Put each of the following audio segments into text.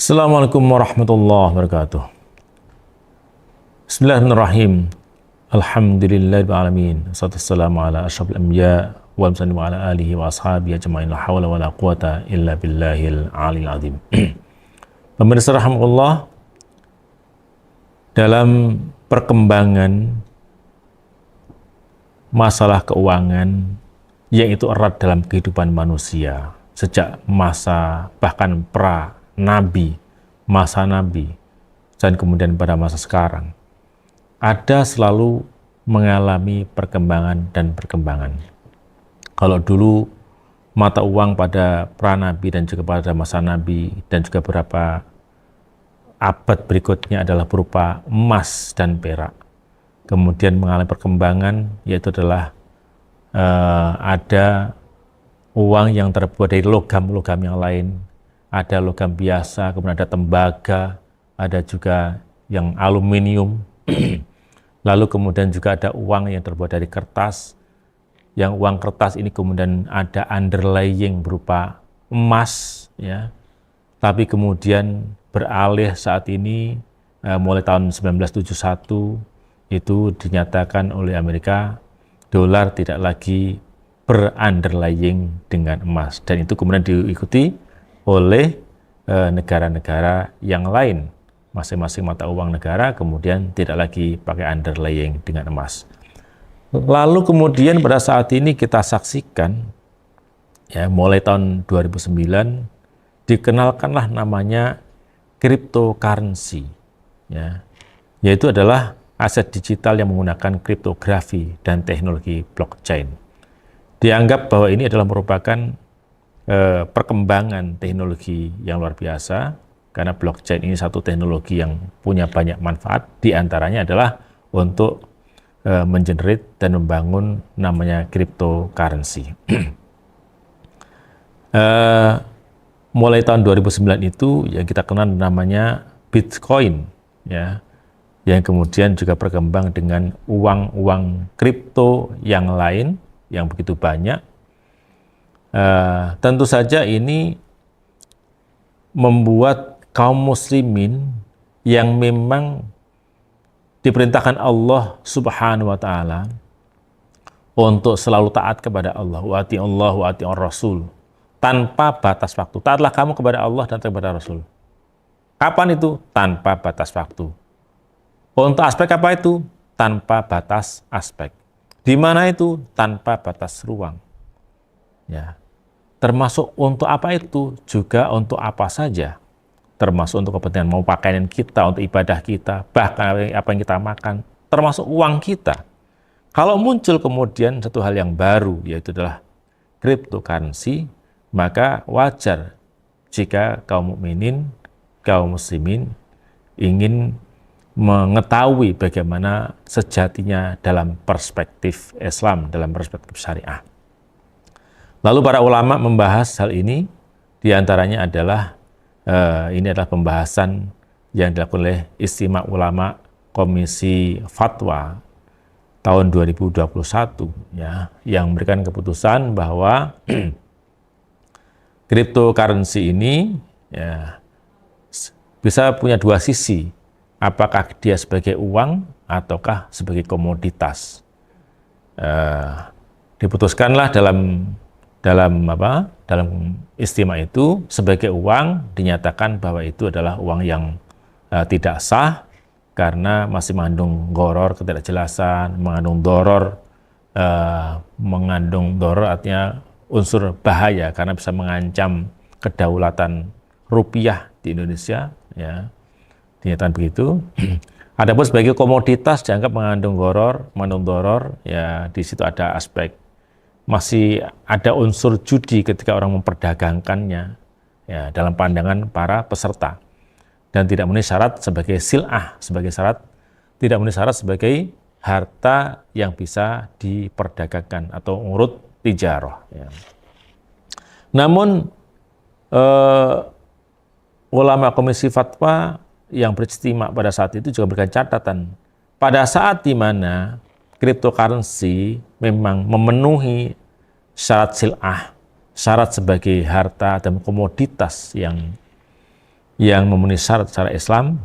Assalamualaikum warahmatullahi wabarakatuh. Bismillahirrahmanirrahim. Alhamdulillahirrahmanirrahim. Wassalamu ala asyrafil anbiya wal mursalin wa ala alihi wa ashabihi ajma'in. La hawla wa la quwata illa billahil aliyil azim. Pemirsa rahmatullah, dalam perkembangan masalah keuangan yang itu erat dalam kehidupan manusia sejak masa bahkan pra-nabi, masa nabi, dan kemudian pada masa sekarang, ada selalu mengalami perkembangan dan perkembangan. Kalau dulu mata uang pada pra-nabi dan juga pada masa nabi dan juga beberapa abad berikutnya adalah berupa emas dan perak. Kemudian mengalami perkembangan, yaitu adalah ada uang yang terbuat dari logam-logam yang lain, ada logam biasa, kemudian ada tembaga, ada juga yang aluminium, lalu kemudian juga ada uang yang terbuat dari kertas, yang uang kertas ini kemudian ada underlying berupa emas, ya. Tapi kemudian beralih saat ini, mulai tahun 1971, itu dinyatakan oleh Amerika, dolar tidak lagi berunderlying dengan emas. Dan itu kemudian diikuti oleh negara-negara yang lain. Masing-masing mata uang negara kemudian tidak lagi pakai underlying dengan emas. Lalu kemudian pada saat ini kita saksikan, ya, mulai tahun 2009, dikenalkanlah namanya cryptocurrency, ya, yaitu adalah aset digital yang menggunakan kriptografi dan teknologi blockchain. Dianggap bahwa ini adalah merupakan perkembangan teknologi yang luar biasa, karena blockchain ini satu teknologi yang punya banyak manfaat, diantaranya adalah untuk mengenerate dan membangun namanya cryptocurrency. Mulai tahun 2009 itu yang kita kenal namanya Bitcoin, ya, yang kemudian juga berkembang dengan uang-uang kripto yang lain yang begitu banyak. Tentu saja ini membuat kaum muslimin yang memang diperintahkan Allah Subhanahu wa Ta'ala untuk selalu taat kepada Allah, wa ati'ullah wa ati'ur rasul, tanpa batas waktu. Taatlah kamu kepada Allah dan kepada Rasul. Kapan itu? Tanpa batas waktu. Untuk aspek apa itu? Tanpa batas aspek. Di mana itu? Tanpa batas ruang. Ya. Termasuk untuk apa itu? Juga untuk apa saja. Termasuk untuk kepentingan mau pakaian kita, untuk ibadah kita, bahkan apa yang kita makan, termasuk uang kita. Kalau muncul kemudian satu hal yang baru, yaitu adalah cryptocurrency, maka wajar jika kaum mukminin, kaum muslimin ingin mengetahui bagaimana sejatinya dalam perspektif Islam, dalam perspektif syariah. Lalu para ulama membahas hal ini, diantaranya adalah ini adalah pembahasan yang dilakukan oleh Istimewa Ulama Komisi Fatwa tahun 2021, ya, yang memberikan keputusan bahwa cryptocurrency ini, ya, bisa punya dua sisi. Apakah dia sebagai uang ataukah sebagai komoditas? Diputuskanlah dalam istimewa itu, sebagai uang dinyatakan bahwa itu adalah uang yang tidak sah karena masih mengandung gharar, ketidakjelasan, mengandung doror artinya unsur bahaya karena bisa mengancam kedaulatan rupiah di Indonesia, ya, dinyatakan begitu. Adapun sebagai komoditas dianggap mengandung gharar, mengandung doror, ya, di situ ada aspek masih ada unsur judi ketika orang memperdagangkannya, ya, dalam pandangan para peserta, dan tidak memenuhi syarat sebagai sil'ah, sebagai syarat tidak memenuhi syarat sebagai harta yang bisa diperdagangkan atau urut tijarah, ya. Namun ulama Komisi Fatwa yang beristimewa pada saat itu juga memberikan catatan, pada saat di mana cryptocurrency memang memenuhi syarat sil'ah, syarat sebagai harta dan komoditas yang yang memenuhi syarat secara Islam,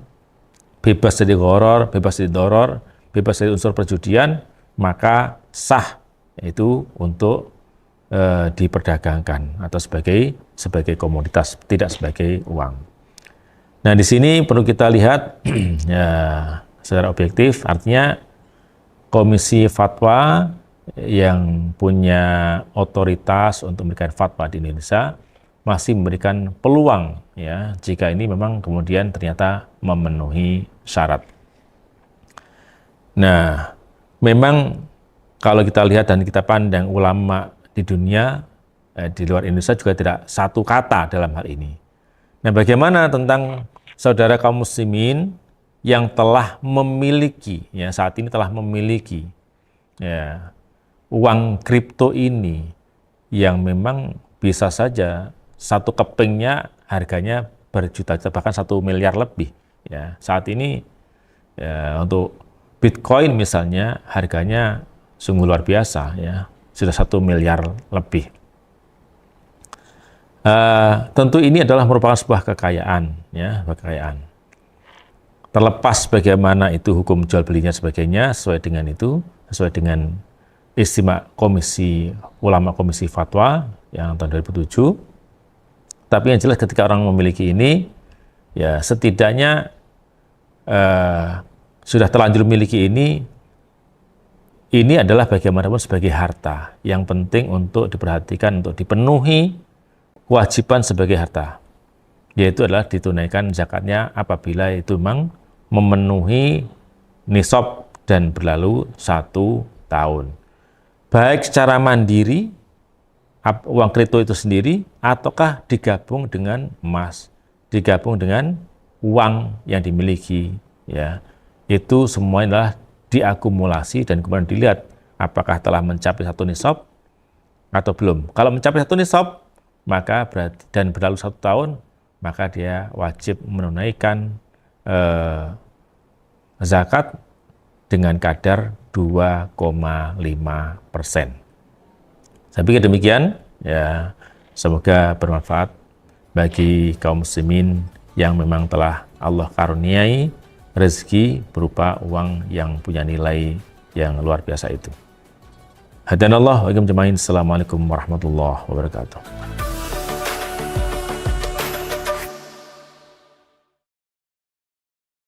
bebas dari gharar, bebas dari doror, bebas dari unsur perjudian, maka sah itu untuk diperdagangkan atau sebagai komoditas, tidak sebagai uang. Nah, di sini perlu kita lihat ya, secara objektif, artinya Komisi Fatwa yang punya otoritas untuk memberikan fatwa di Indonesia masih memberikan peluang ya jika ini memang kemudian ternyata memenuhi syarat. Nah, memang kalau kita lihat dan kita pandang ulama di dunia di luar Indonesia juga tidak satu kata dalam hal ini. Nah, bagaimana tentang saudara kaum muslimin yang telah memiliki ya saat ini telah memiliki ya uang kripto ini yang memang bisa saja satu kepingnya harganya berjuta-juta bahkan 1 miliar lebih ya. Saat ini ya, untuk Bitcoin misalnya harganya sungguh luar biasa ya, sudah 1 miliar lebih. Tentu ini adalah merupakan sebuah kekayaan ya, kekayaan. Terlepas bagaimana itu hukum jual belinya sebagainya sesuai dengan itu, sesuai dengan istimewa Komisi Fatwa yang tahun 2007. Tapi yang jelas ketika orang memiliki ini, ya setidaknya sudah terlanjur memiliki ini adalah bagaimanapun sebagai harta yang penting untuk diperhatikan, untuk dipenuhi kewajiban sebagai harta, yaitu adalah ditunaikan zakatnya apabila itu memang memenuhi nisab dan berlalu 1 tahun. Baik secara mandiri, uang kripto itu sendiri, ataukah digabung dengan emas, digabung dengan uang yang dimiliki, ya itu semua adalah diakumulasi dan kemudian dilihat apakah telah mencapai 1 nisab atau belum. Kalau mencapai 1 nisab, maka berarti dan berlalu 1 tahun, maka dia wajib menunaikan zakat dengan kadar 2,5%. Saya pikir demikian, ya semoga bermanfaat bagi kaum muslimin yang memang telah Allah karuniai rezeki berupa uang yang punya nilai yang luar biasa itu. Hadanallah wa iyyakum jami'an. Assalamualaikum warahmatullahi wabarakatuh.